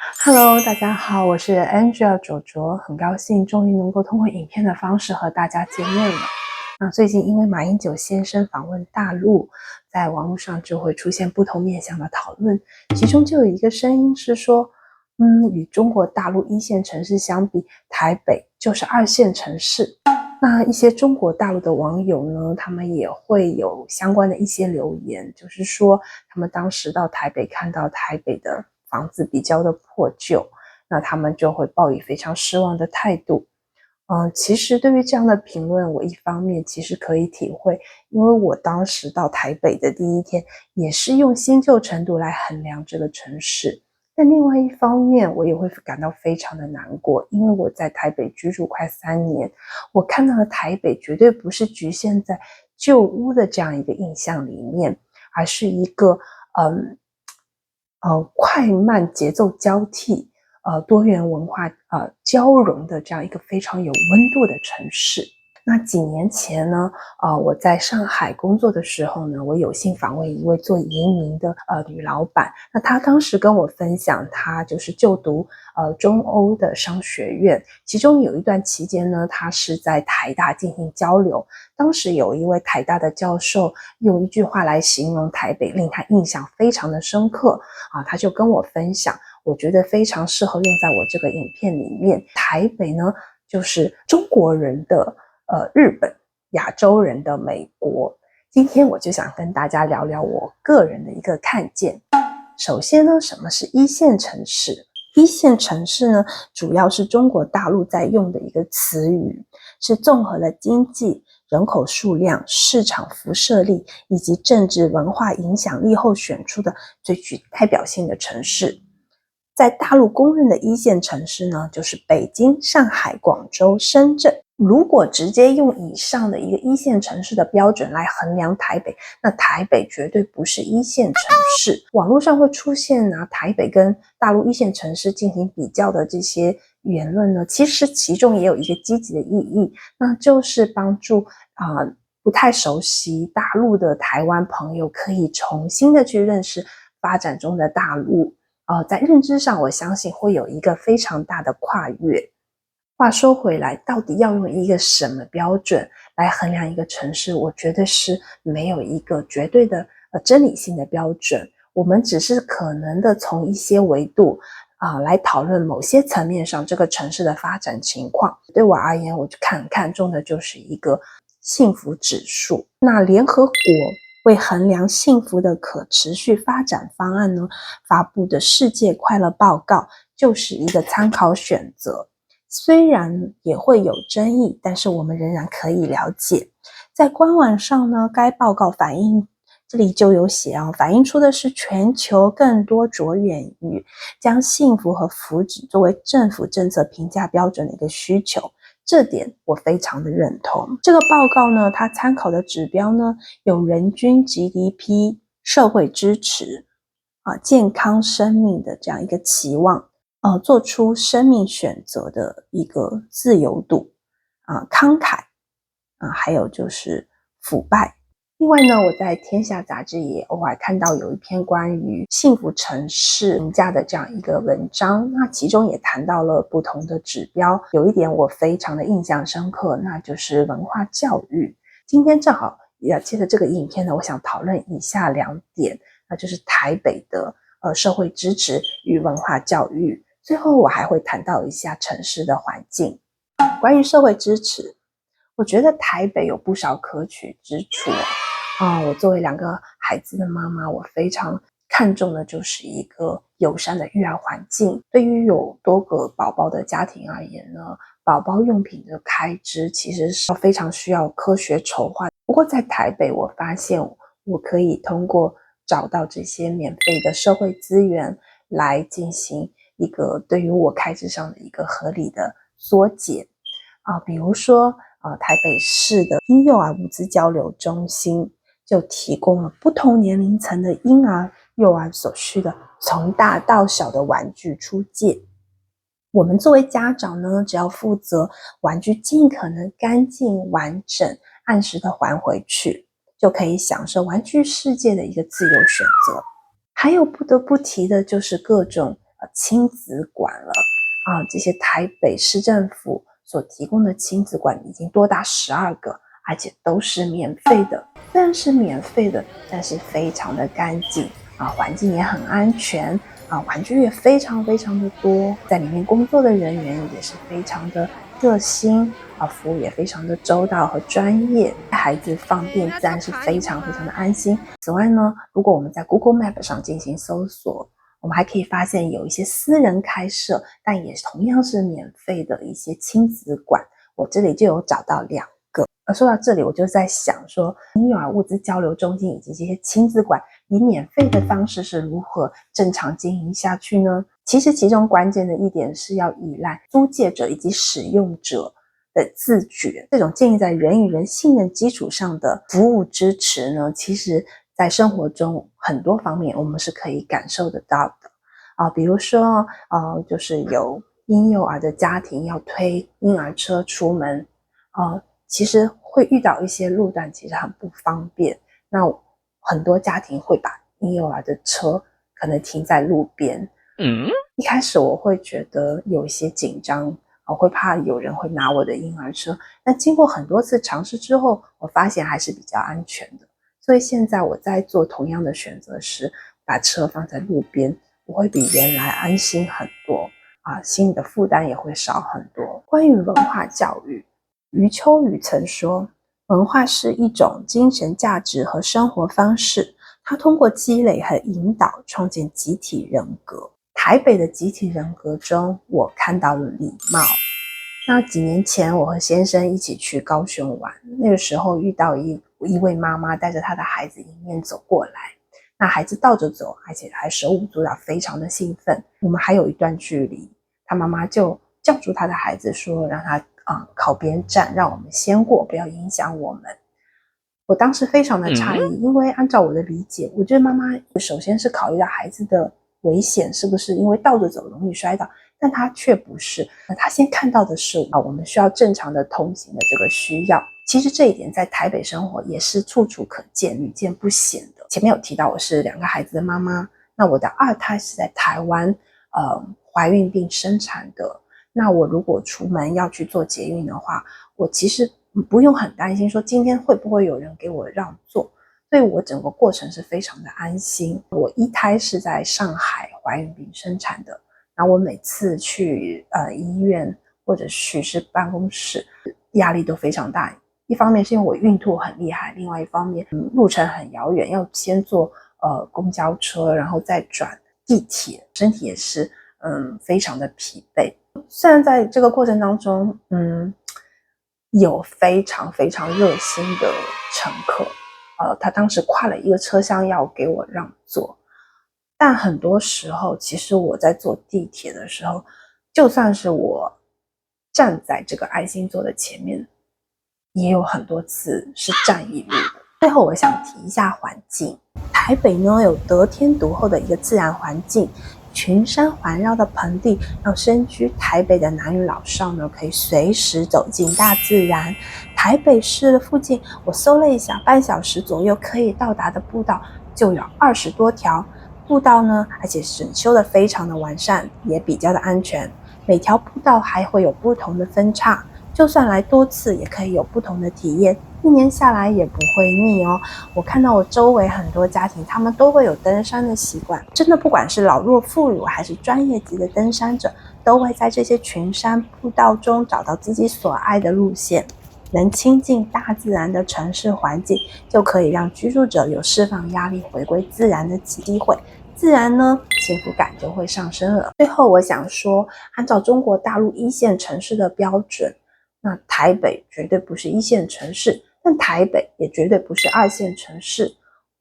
Hello，大家好，我是 Angela 卓卓，很高兴终于能够通过影片的方式和大家见面了。那最近因为马英九先生访问大陆，在网络上就会出现不同面向的讨论，其中就有一个声音是说，与中国大陆一线城市相比，台北就是二线城市。那一些中国大陆的网友呢，他们也会有相关的一些留言，就是说他们当时到台北看到台北的房子比较的破旧，那他们就会抱以非常失望的态度。其实对于这样的评论，我一方面其实可以体会，因为我当时到台北的第一天，也是用新旧程度来衡量这个城市。但另外一方面，我也会感到非常的难过，因为我在台北居住快3年，我看到的台北绝对不是局限在旧屋的这样一个印象里面，而是一个快慢节奏交替，多元文化交融的这样一个非常有温度的城市。那几年前呢，我在上海工作的时候呢，我有幸访问一位做移民的女老板。那她当时跟我分享，她就是就读中欧的商学院，其中有一段期间呢，她是在台大进行交流。当时有一位台大的教授用一句话来形容台北，令他印象非常的深刻他就跟我分享，我觉得非常适合用在我这个影片里面。台北呢，就是中国人的日本，亚洲人的美国。今天我就想跟大家聊聊我个人的一个看见。首先呢，什么是一线城市？一线城市呢，主要是中国大陆在用的一个词语，是综合了经济、人口数量、市场辐射力以及政治文化影响力后选出的最具代表性的城市。在大陆公认的一线城市呢，就是北京、上海、广州、深圳。如果直接用以上的一个一线城市的标准来衡量台北，那台北绝对不是一线城市。网络上会出现拿台北跟大陆一线城市进行比较的这些言论呢，其实其中也有一个积极的意义，那就是帮助不太熟悉大陆的台湾朋友可以重新的去认识发展中的大陆。在认知上，我相信会有一个非常大的跨越。话说回来，到底要用一个什么标准来衡量一个城市？我觉得是没有一个绝对的真理性的标准。我们只是可能的从一些维度来讨论某些层面上这个城市的发展情况。对我而言，我就看重的就是一个幸福指数。那联合国为衡量幸福的可持续发展方案呢，发布的世界快乐报告就是一个参考选择。虽然也会有争议，但是我们仍然可以了解。在官网上呢，该报告反映，这里就有写反映出的是全球更多着眼于将幸福和福祉作为政府政策评价标准的一个需求。这点我非常的认同。这个报告呢，它参考的指标呢，有人均 GDP、社会支持、健康生命的这样一个期望，做出生命选择的一个自由度，慷慨，还有就是腐败。另外呢，我在天下杂志也偶尔看到有一篇关于幸福城市评价的这样一个文章，那其中也谈到了不同的指标，有一点我非常的印象深刻，那就是文化教育。今天正好也借着这个影片呢，我想讨论以下2点，那就是台北的社会支持与文化教育。最后我还会谈到一下城市的环境。关于社会支持，我觉得台北有不少可取之处。我作为2个孩子的妈妈，我非常看重的就是一个友善的育儿环境。对于有多个宝宝的家庭而言呢，宝宝用品的开支其实是非常需要科学筹划。不过在台北，我发现我可以通过找到这些免费的社会资源来进行一个对于我开支上的一个合理的缩减。比如说台北市的婴幼儿物资交流中心就提供了不同年龄层的婴儿、幼儿所需的从大到小的玩具出借。我们作为家长呢，只要负责玩具尽可能干净、完整、按时的还回去，就可以享受玩具世界的一个自由选择。还有不得不提的就是各种亲子馆了这些台北市政府所提供的亲子馆已经多达12个，而且都是免费的。虽然是免费的，但是非常的干净环境也很安全玩具也非常非常的多，在里面工作的人员也是非常的热心服务也非常的周到和专业，孩子放电自然是非常非常的安心。此外呢，如果我们在 Google Map 上进行搜索，我们还可以发现有一些私人开设但也同样是免费的一些亲子馆，我这里就有找到2个。说到这里，我就在想说，婴幼儿物资交流中心以及这些亲子馆以免费的方式是如何正常经营下去呢？其实其中关键的一点是要依赖租借者以及使用者的自觉，这种建立在人与人信任基础上的服务支持呢，其实在生活中很多方面我们是可以感受得到的比如说就是有婴幼儿的家庭要推婴儿车出门其实会遇到一些路段其实很不方便，那很多家庭会把婴幼儿的车可能停在路边一开始我会觉得有一些紧张我会怕有人会拿我的婴儿车，但经过很多次尝试之后，我发现还是比较安全的。所以现在我在做同样的选择时，把车放在路边，我会比原来安心很多心里的负担也会少很多。关于文化教育，余秋雨曾说，文化是一种精神价值和生活方式，它通过积累和引导创建集体人格。台北的集体人格中，我看到了礼貌。那几年前我和先生一起去高雄玩，那个时候遇到一位妈妈带着她的孩子迎面走过来，那孩子倒着走，而且还手舞足蹈，非常的兴奋。我们还有一段距离，她妈妈就叫住她的孩子说，让他靠边站，让我们先过，不要影响我们。我当时非常的诧异，因为按照我的理解，我觉得妈妈首先是考虑到孩子的危险是不是因为倒着走容易摔倒，但她却不是，她先看到的是我们需要正常的通行的这个需要。其实这一点在台北生活也是处处可见，屡见不鲜的。前面有提到我是2个孩子的妈妈，那我的2胎是在台湾怀孕并生产的。那我如果出门要去做捷运的话，我其实不用很担心说今天会不会有人给我让座，所以我整个过程是非常的安心。我1胎是在上海怀孕并生产的，那我每次去医院或者是办公室压力都非常大，一方面是因为我孕吐很厉害，另外一方面路程很遥远，要先坐公交车然后再转地铁，身体也是非常的疲惫。虽然在这个过程当中有非常非常热心的乘客他当时跨了一个车厢要给我让座，但很多时候其实我在坐地铁的时候，就算是我站在这个爱心座的前面，也有很多次是站一路的。最后我想提一下环境，台北呢有得天独厚的一个自然环境，群山环绕的盆地让身居台北的男女老少呢可以随时走进大自然。台北市的附近我搜了一下，半小时左右可以到达的步道就有20多条步道呢，而且整修的非常的完善，也比较的安全。每条步道还会有不同的分叉，就算来多次也可以有不同的体验，1年下来也不会腻哦。我看到我周围很多家庭，他们都会有登山的习惯，真的不管是老弱妇孺还是专业级的登山者，都会在这些群山步道中找到自己所爱的路线。能亲近大自然的城市环境，就可以让居住者有释放压力、回归自然的机会，自然呢，幸福感就会上升了。最后我想说，按照中国大陆1线城市的标准，那台北绝对不是1线城市，但台北也绝对不是2线城市。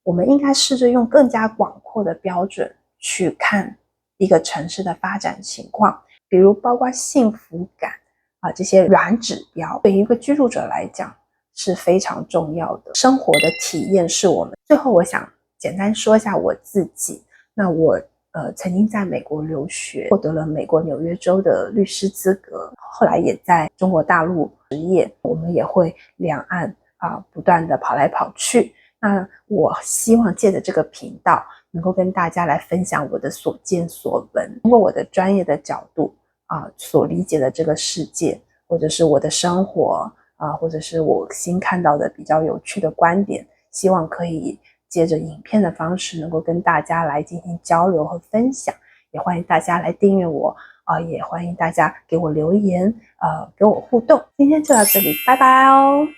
我们应该试着用更加广阔的标准去看一个城市的发展情况，比如包括幸福感这些软指标，对于一个居住者来讲是非常重要的。生活的体验是我们。最后我想简单说一下我自己，那我曾经在美国留学，获得了美国纽约州的律师资格，后来也在中国大陆执业，我们也会两岸不断的跑来跑去。那我希望借着这个频道能够跟大家来分享我的所见所闻，通过我的专业的角度所理解的这个世界，或者是我的生活或者是我新看到的比较有趣的观点，希望可以借着影片的方式能够跟大家来进行交流和分享。也欢迎大家来订阅我也欢迎大家给我留言给我互动。今天就到这里，拜拜哦。